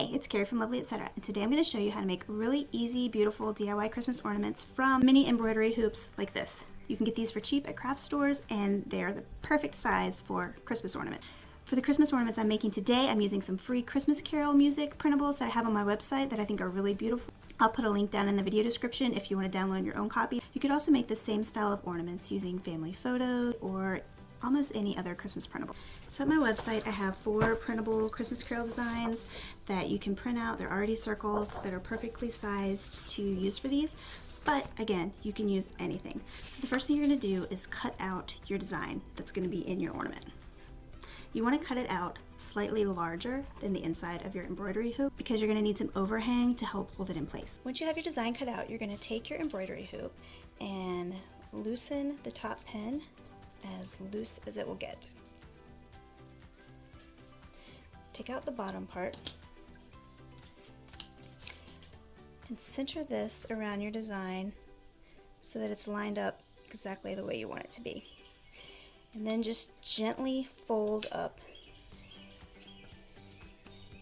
Hey, it's Carrie from Lovely Etc. And today I'm going to show you how to make really easy, beautiful DIY Christmas ornaments from mini embroidery hoops like this. You can get these for cheap at craft stores and they're the perfect size for Christmas ornament. For the Christmas ornaments I'm making today, I'm using some free Christmas Carol music printables that I have on my website that I think are really beautiful. I'll put a link down in the video description if you want to download your own copy. You could also make the same style of ornaments using family photos or almost any other Christmas printable. So at my website I have 4 printable Christmas Carol designs that you can print out. They're already circles that are perfectly sized to use for these, but again, you can use anything. So the first thing you're going to do is cut out your design that's going to be in your ornament. You want to cut it out slightly larger than the inside of your embroidery hoop because you're going to need some overhang to help hold it in place. Once you have your design cut out, you're going to take your embroidery hoop and loosen the top pin as loose as it will get. Take out the bottom part and center this around your design so that it's lined up exactly the way you want it to be. And then just gently fold up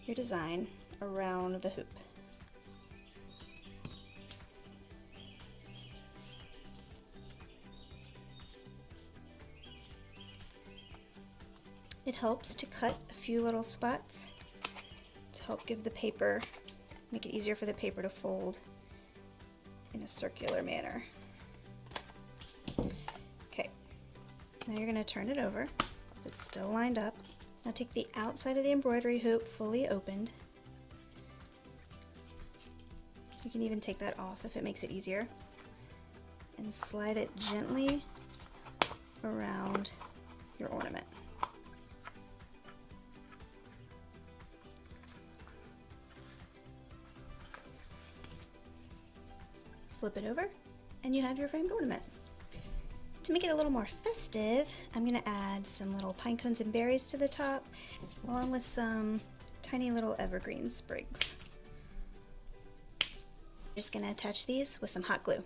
your design around the hoop. It helps to cut a few little spots to help give the paper, make it easier for the paper to fold in a circular manner. Okay, now you're going to turn it over. It's still lined up. Now take the outside of the embroidery hoop fully opened. You can even take that off if it makes it easier. And slide it gently around your ornament. Flip it over and you have your framed ornament. To make it a little more festive, I'm going to add some little pine cones and berries to the top along with some tiny little evergreen sprigs. Just going to attach these with some hot glue.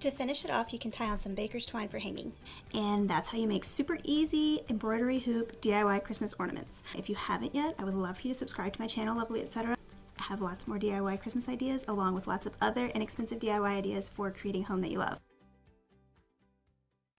To finish it off, you can tie on some baker's twine for hanging. And that's how you make super easy embroidery hoop DIY Christmas ornaments. If you haven't yet, I would love for you to subscribe to my channel, Lovely Etc. I have lots more DIY Christmas ideas along with lots of other inexpensive DIY ideas for creating a home that you love.